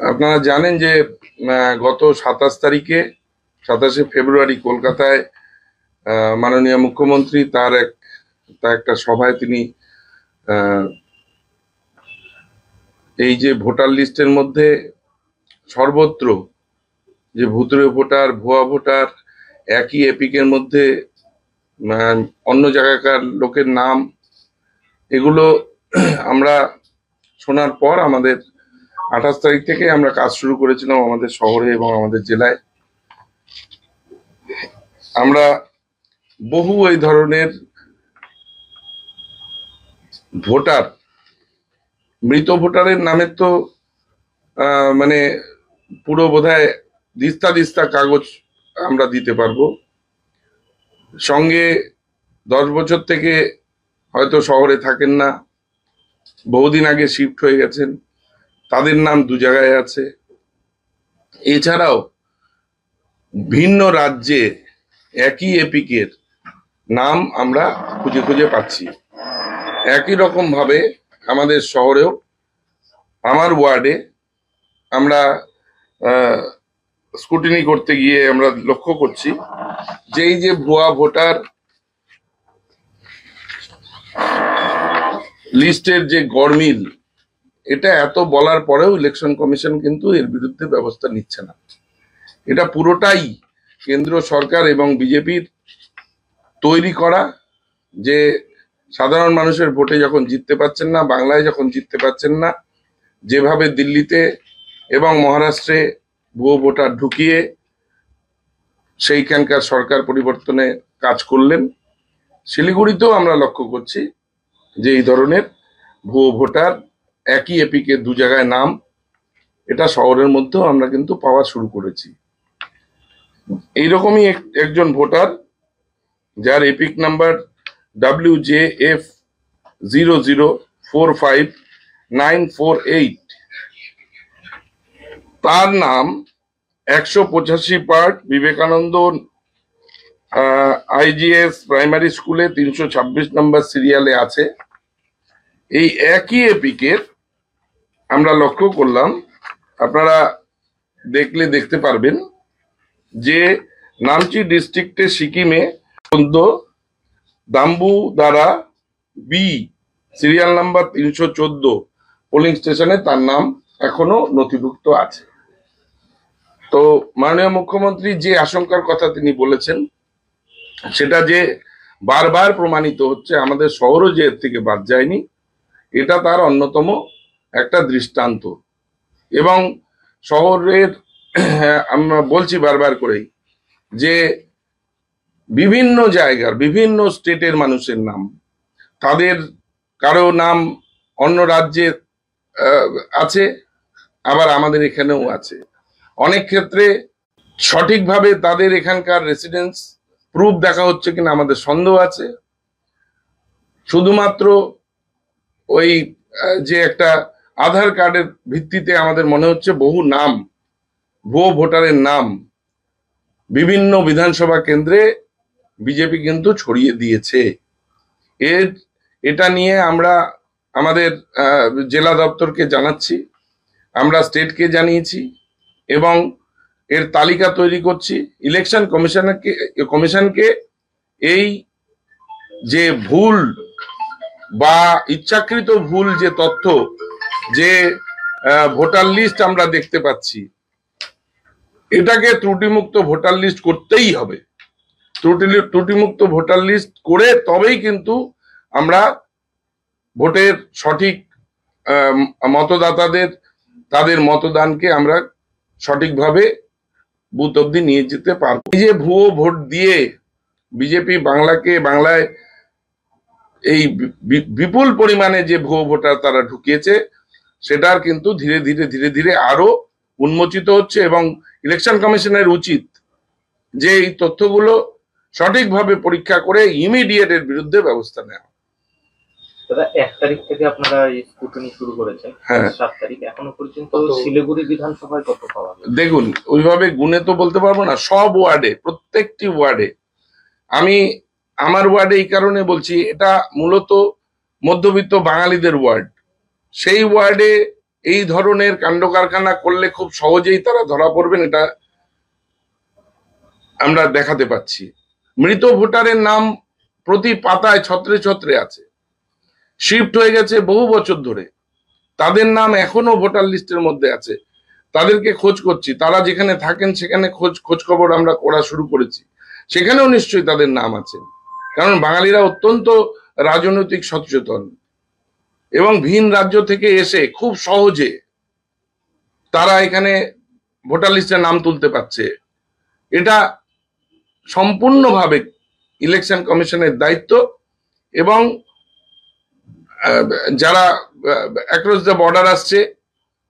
আপনারা জানেন যে গত 27 ফেব্রুয়ারি কলকাতায় মাননীয় মুখ্যমন্ত্রী তার একটা সভায় তিনি এই যে ভোটার লিস্টের মধ্যে সর্বত্র যে ভুতুড়ে ভোটার, ভুয়া ভোটার, একই এপিকের মধ্যে অন্য জায়গাকার লোকের নাম, এগুলো আমরা শোনার পর আমাদের 28 তারিখ থেকে আমরা কাজ শুরু করেছিলাম আমাদের শহরে এবং আমাদের জেলায়। আমরা বহু এই ধরনের ভোটার, মৃত ভোটারের নামের তো মানে পুরো বোধহয় দিস্তা দিস্তা কাগজ আমরা দিতে পারবো। সঙ্গে 10 বছর থেকে হয়তো শহরে থাকেন না, বহুদিন আগে শিফট হয়ে গেছেন, তাদের নাম 2 জায়গায় আছে। এছাড়াও ভিন্ন রাজ্যে একই এপিকের নাম আমরা খুঁজে খুঁজে পাচ্ছি। একই রকম ভাবে আমাদের শহরেও আমার ওয়ার্ডে আমরা স্ক্রুটিনি করতে গিয়ে আমরা লক্ষ্য করছি যে এই যে ভুয়া ভোটার লিস্টের যে গরমিল, এটা এত বলার পরেও ইলেকশন কমিশন কিন্তু এর বিরুদ্ধে ব্যবস্থা নিচ্ছে না। এটা পুরোটাই কেন্দ্র সরকার এবং বিজেপির তৈরি করা, যে সাধারণ মানুষের ভোটে যখন জিততে পারছেন না, বাংলায় যখন জিততে পারছেন না, যেভাবে দিল্লিতে এবং মহারাষ্ট্রে ভুয়ো ভোটার ঢুকিয়ে সেইখানকার সরকার পরিবর্তনে কাজ করলেন, শিলিগুড়িতেও আমরা লক্ষ্য করছি যে এই ধরনের ভুয়ো ভোটার একই এপিকে 2 জায়গায় নাম, এটা শহরের মধ্যেও আমরা কিন্তু পাওয়া শুরু করেছি। এইরকমই একজন ভোটার যার এপিক নাম্বার WJF0045948, তার নাম 185 পার্ট বিবেকানন্দ IGS প্রাইমারি স্কুলে 326 নম্বর সিরিয়ালে আছে। এই একই এপিকের আমরা লক্ষ্য করলাম, আপনারা দেখতে পারবেন যে নামচি ডিস্ট্রিক্টে সিকিমে দাম্বু দ্বারা বি সিরিয়াল নাম্বার 314 পোলিং স্টেশনে তার নাম এখনো নথিভুক্ত আছে। তো মাননীয় মুখ্যমন্ত্রী যে আশঙ্কার কথা তিনি বলেছেন, সেটা যে বারবার প্রমাণিত হচ্ছে, আমাদের শহরও যে এর থেকে বাদ যায়নি, এটা তার অন্যতম একটা দৃষ্টান্ত। এবং শহরের আমরা বলছি বারবার করেই যে বিভিন্ন জায়গার বিভিন্ন স্টেটের মানুষের নাম, তাদের কারো নাম অন্য রাজ্যে আছে, আবার আমাদের এখানেও আছে। অনেক ক্ষেত্রে সঠিকভাবে তাদের এখানকার রেসিডেন্স প্রুফ দেখা হচ্ছে কিনা আমাদের সন্দেহ আছে। শুধুমাত্র ওই যে একটা আধার কার্ডের ভিত্তিতে আমাদের মনে হচ্ছে বহু নাম, ভুয়ো ভোটারের নাম বিভিন্ন বিধানসভা কেন্দ্রে বিজেপি কিন্তু ছড়িয়ে দিয়েছে। এটা নিয়ে আমরা আমাদের জেলা দপ্তরকে জানাচ্ছি, আমরা স্টেটকে জানিয়েছি এবং এর তালিকা তৈরি করছি। ইলেকশন কমিশনকে এই যে ভুল বা ইচ্ছাকৃত ভুল যে তথ্য, যে ভোটার লিস্ট আমরা দেখতে পাচ্ছি, এটাকে ত্রুটিমুক্ত ভোটার লিস্ট করতেই হবে। ত্রুটিমুক্ত ভোটার লিস্ট করে তবেই কিন্তু আমরা ভোটের সঠিক মতদাতাদের তাদের মতদানকে আমরা সঠিকভাবে বুথ অব্দি নিয়ে যেতে পারবো। এই যে ভুয়ো ভোট দিয়ে বিজেপি বাংলায় এই বিপুল পরিমাণে যে ভুয়ো ভোটার তারা ঢুকিয়েছে, সেটার কিন্তু ধীরে ধীরে আরো উন্মোচিত হচ্ছে এবং ইলেকশন কমিশনের উচিত যে এই তথ্যগুলো সঠিকভাবে পরীক্ষা করে ইমিডিয়েট এর বিরুদ্ধে ব্যবস্থা নেওয়া। দাদা, 1 তারিখ থেকে আপনারা স্ক্রুটিনি শুরু করেছেন, 7 তারিখ এখনো পর্যন্ত শিলিগুড়ি বিধানসভায় কত পাওয়া গেছে? দেখুন, ওইভাবে গুনে তো বলতে পারবো না, সব ওয়ার্ডে, প্রত্যেকটি ওয়ার্ডে। আমি আমার ওয়ার্ডে এই কারণে বলছি, এটা মূলত মধ্যবিত্ত বাঙালিদের ওয়ার্ড। সেই ওয়ার্ডে এই ধরনের কাণ্ড কারখানা করলে খুব সহজেই তারা ধরা পড়বেন, এটা আমরা দেখাতে পাচ্ছি। মৃত ভোটারের নাম প্রতি পাতায় ছত্রে ছত্রে আছে, শিফট হয়ে গেছে বহু বছর ধরে, তাদের নাম এখনো ভোটার লিস্টের মধ্যে আছে। তাদেরকে খোঁজ করছি, তারা যেখানে থাকেন সেখানে খোঁজ খবর আমরা করা শুরু করেছি, সেখানেও নিশ্চয়ই তাদের নাম আছে। কারণ বাঙালিরা অত্যন্ত রাজনৈতিক সচেতন এবং ভিন রাজ্য থেকে এসে খুব সহজে তারা এখানে ভোটার লিস্টে নাম তুলতে পারছে। এটা সম্পূর্ণভাবে ইলেকশন কমিশনের দায়িত্ব এবং যারা অ্যাক্রস দ্য বর্ডার আসছে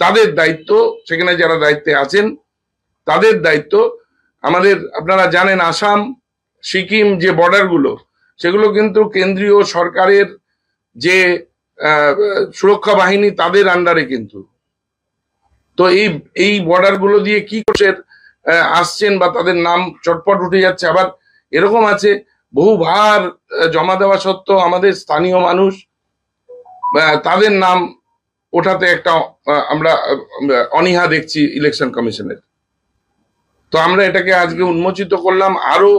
তাদের দায়িত্ব, সেখানে যারা দায়িত্বে আছেন তাদের দায়িত্ব। আমাদের আপনারা জানেন আসাম সিকিম যে বর্ডারগুলো, সেগুলো কিন্তু কেন্দ্রীয় সরকারের যে সুরক্ষা বাহিনী তাদের আন্ডারে কিন্তু। তো এই বর্ডারগুলো দিয়ে কি করছে আসছেন বা তাদের নাম চটপট উঠে যাচ্ছে। আবার এরকম আছে বহু ভার জমা দেওয়া সত্ত্বেও আমাদের স্থানীয় মানুষ তাদের নাম ওঠাতে একটা আমরা অনীহা দেখছি ইলেকশন কমিশনের। তো আমরা এটাকে আজকে উন্মোচিত করলাম। আরো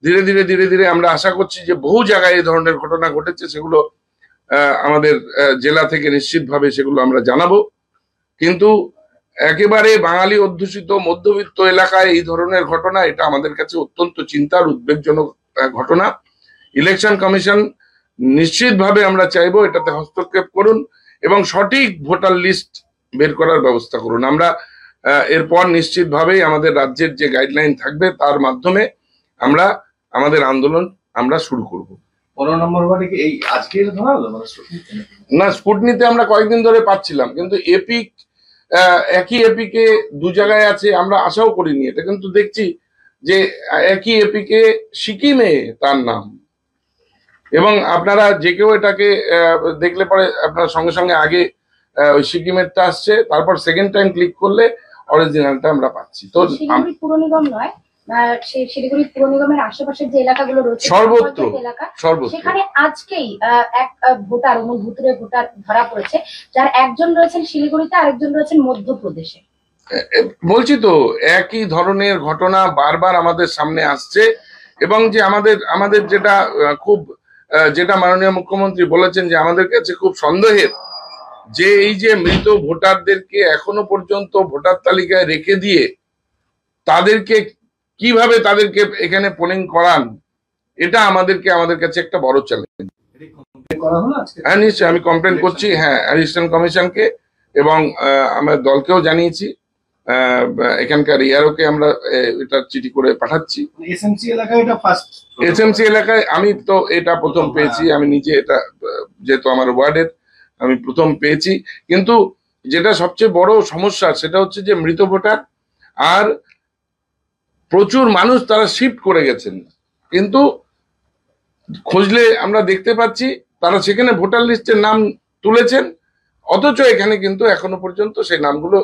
ধীরে ধীরে ধীরে ধীরে আমরা আশা করছি যে বহু জায়গায় এই ধরনের ঘটনা ঘটেছে, সেগুলো আমাদের জেলা থেকে নিশ্চিতভাবে সেগুলো আমরা জানাবো। কিন্তু একেবারে বাঙালি অধ্যুষিত মধ্যবিত্ত এলাকায় এই ধরনের ঘটনা, এটা আমাদের কাছে অত্যন্ত চিন্তার উদ্বেগজনক ঘটনা। ইলেকশন কমিশন নিশ্চিতভাবে আমরা চাইবো এটাতে হস্তক্ষেপ করুন এবং সঠিক ভোটার লিস্ট বের করার ব্যবস্থা করুন। আমরা এরপর নিশ্চিতভাবেই আমাদের রাজ্যের যে গাইডলাইন থাকবে তার মাধ্যমে আমরা আমাদের আন্দোলন আমরা শুরু করব। 15 নম্বর ওয়ার্ডে কি এই আজকের ধরা হলো না, স্কুটনিতে আমরা কয়েকদিন ধরে পাচ্ছিলাম, কিন্তু এপিক একই এপিকে দু জায়গায় আছে, আমরা আশাও করিনি এটা, কিন্তু দেখছি যে একই এপিকে সিকিমে তার নাম। এবং আপনারা যে কেউ এটাকে দেখলে পরে আপনার সঙ্গে সঙ্গে আগে ওই সিকিমেরটা আসছে, তারপর সেকেন্ড টাইম ক্লিক করলে অরিজিনালটা আমরা পাচ্ছি। তো শিলিগুড়ি পুর নিগম নয়, শিলিগুড়ি পুর নিগমের আশেপাশের যে এলাকাগুলো রয়েছে সর্বত্র সেখানে আজকেই এক ভোটার ভুতুরে ভোটার ধরা পড়েছে, যার একজন রয়েছেন শিলিগুড়িতে, আরেকজন রয়েছেন মধ্যপ্রদেশে। বলছি তো একই ধরনের ঘটনা বারবার আমাদের সামনে আসছে। এবং যে আমাদের যেটা মাননীয় মুখ্যমন্ত্রী বলেছেন যে আমাদের কাছে খুব সন্দেহের যে এই যে মৃত ভোটারদেরকে এখনো পর্যন্ত ভোটার তালিকায় রেখে দিয়ে তাদেরকে কিভাবে তাদেরকে এখানে পোলিং করান, এটা আমাদের কাছে একটা বড় চ্যালেঞ্জ। হ্যাঁ নিশ্চয়ই আমি কমপ্লেন করছি, হ্যাঁ অ্যাডিশনাল কমিশনকে, এবং আমার দলকেও জানিয়েছি। এখানকার ইয়ারোকে আমরা এটা চিঠি করে পাঠাচ্ছি। এসএমসি এলাকায় আমি তো এটা প্রথম পেয়েছি, আমি নিজে এটা যেহেতু আমার ওয়ার্ডের আমি প্রথম পেয়েছি। কিন্তু যেটা সবচেয়ে বড় সমস্যা সেটা হচ্ছে যে মৃত ভোটার আর প্রচুর মানুষ তারা শিফট করে গেছেন, কিন্তু খুঁজলে আমরা দেখতে পাচ্ছি তারা সেখানে ভোটার লিস্টের নাম তুলেছেন, অথচ এখানে কিন্তু এখনো পর্যন্ত সেই নামগুলো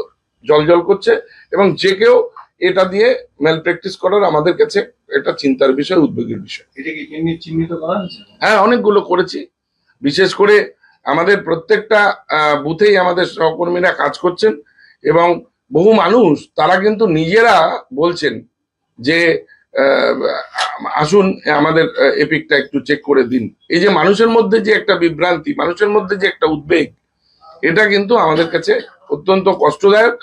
জল করছে। এবং যে কেউ এটা দিয়ে ম্যাল প্র্যাকটিস করার আমাদের কাছে এটা চিন্তার বিষয়, উদ্বেগের বিষয়। হ্যাঁ অনেকগুলো করেছি, বিশেষ করে আমাদের প্রত্যেকটা বুথেই আমাদের সহকর্মীরা কাজ করছেন এবং বহু মানুষ তারা কিন্তু নিজেরা বলছেন যে আসুন আমাদের এপিকটা একটু চেক করে দিন। এই যে মানুষের মধ্যে যে একটা বিভ্রান্তি, মানুষের মধ্যে যে একটা উদ্বেগ, এটা কিন্তু আমাদের কাছে অত্যন্ত কষ্টদায়ক।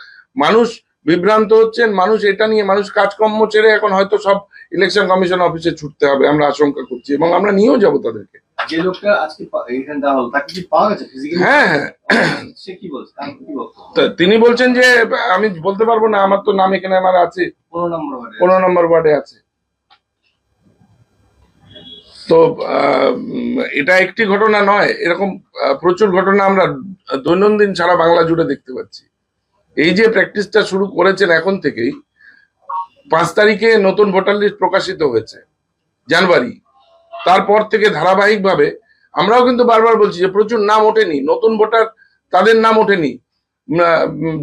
মানুষ বিভ্রান্ত হচ্ছেন, মানুষ এটা নিয়ে মানুষ কাজকর্ম ছেড়ে এখন হয়তো সব ইলেকশন কমিশন অফিসে ছুটতে হবে, আমরা আশঙ্কা করছি এবং আমরা নিয়েও যাবো তাদেরকে। যে লোকটা আজকে এখানে দেওয়া হলো তাকে কি পাওয়া গেছে ফিজিক্যালি? হ্যাঁ, সে কি বলছে? তিনি বলছেন যে আমি বলতে পারবো না, আমার তো নাম এখানে আমার আছে 15 নম্বর ওয়ার্ডে আছে। তো এটা একটি ঘটনা নয়, এরকম প্রচুর ঘটনা আমরা দৈনন্দিন সারা বাংলা জুড়ে দেখতে পাচ্ছি। এই যে প্র্যাকটিসটা শুরু করেছেন এখন থেকেই, 5 তারিখে নতুন ভোটার লিস্ট প্রকাশিত হয়েছে জানুয়ারি, তারপর থেকে ধারাবাহিকভাবে আমরাও কিন্তু বারবার বলছি যে প্রচুর নাম ওঠেনি, নতুন ভোটার তাদের নাম ওঠেনি,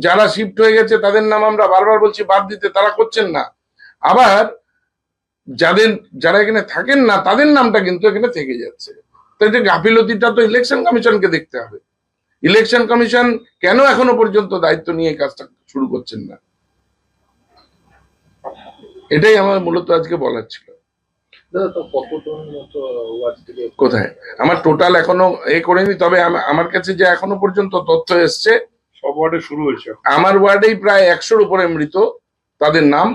যারা শিফট হয়ে গেছে তাদের নাম আমরা বারবার বলছি বাদ দিতে, তারা করছেন না। আবার যারা এখানে থাকেন না তাদের নামটা কিন্তু এখানে থেকে যাচ্ছে। তো এই যে গাফিলতিটা তো ইলেকশন কমিশনকে দেখতে হবে। ইলেকশন কমিশন কেন এখনো পর্যন্ত দায়িত্ব নিয়ে কাজটা শুরু করছেন না, এটাই আমার মূলত আজকে বলার ছিল। কোথায় আমার টোটাল এখনো করেনি, তবে আমার কাছে যে এখনো পর্যন্ত তথ্য এসছে সব ওয়ার্ডে শুরু হয়েছে। আমার ওয়ার্ডেই প্রায় 100-র উপরে মৃত, তাদের নাম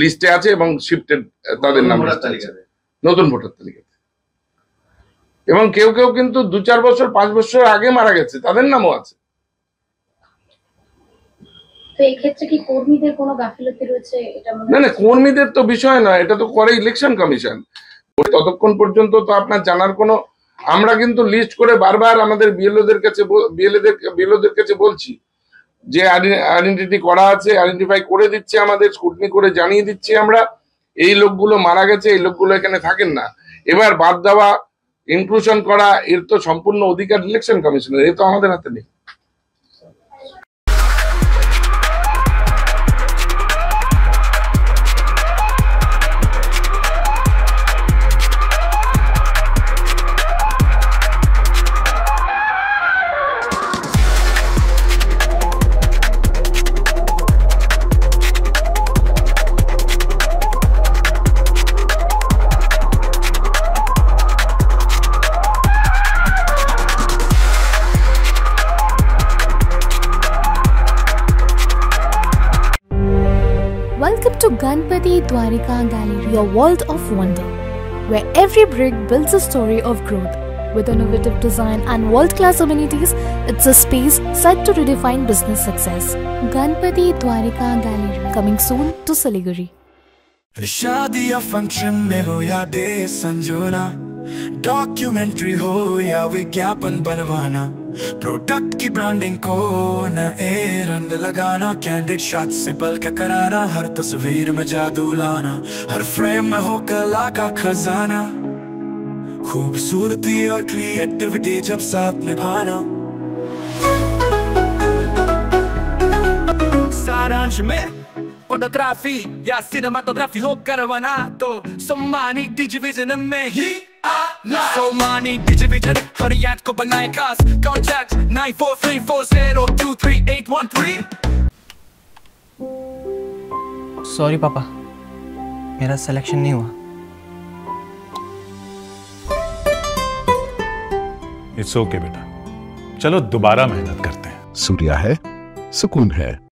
লিস্টে আছে এবং শিফটেড, তাদের নাম নতুন ভোটার তালিকাতে। এবং কেউ কেউ কিন্তু 2-4 বছর 5 বছর আগে মারা গেছে, তাদের নামও আছে। তো এই ক্ষেত্রে কি কর্মীদের কোনো গাফিলতি রয়েছে? এটা না, কর্মীদের তো বিষয় নয়, এটা তো করে ইলেকশন কমিশন। ততক্ষণ পর্যন্ত তো আপনার জানার কোনো, আমরা কিন্তু লিস্ট করে বারবার আমাদের বিএলওদের কাছে বলছি যে আইডেন্টিটি করা আছে, আইডেন্টিফাই করে দিচ্ছে, আমাদের স্কুটনি করে জানিয়ে দিচ্ছি আমরা এই লোকগুলো মারা গেছে, এই লোকগুলো এখানে থাকেন না। এবার বাদ দেওয়া, ইনক্লুশন করা, এর তো সম্পূর্ণ অধিকার ইলেকশন কমিশনের, এ তো আমাদের হাতে নেই। Welcome to Ganpati Dwarika Gallery, your world of wonder, where every brick builds a story of growth. With innovative design and world-class amenities, it's a space set to redefine business success. Ganpati Dwarika Gallery, coming soon to Siliguri. शादी या function में हो या day संजोना, documentary हो या विज्ञापन बनवाना, product की ब्रांडिंग को नए रंग लगाना, कैंडिड शॉट से पल के कराना, हर तस्वीर में जादू लाना, हर फ्रेम में हो कला का खजाना, खूबसूरती और क्रिएटिविटी जब साथ निभाना। सारांश में फोटोग्राफी या सिनेमाटोग्राफी हो करवाना, तो सम्मानित डिजिविजन में ही आना। सम्मानित डिजिविजन हर याद को बनाए खास, कॉन्टैक्ट 9434023813। सॉरी पापा, मेरा सिलेक्शन नहीं हुआ। इट्स ओके बेटा, चलो दोबारा मेहनत करते हैं। सूर्या है, सुकून है।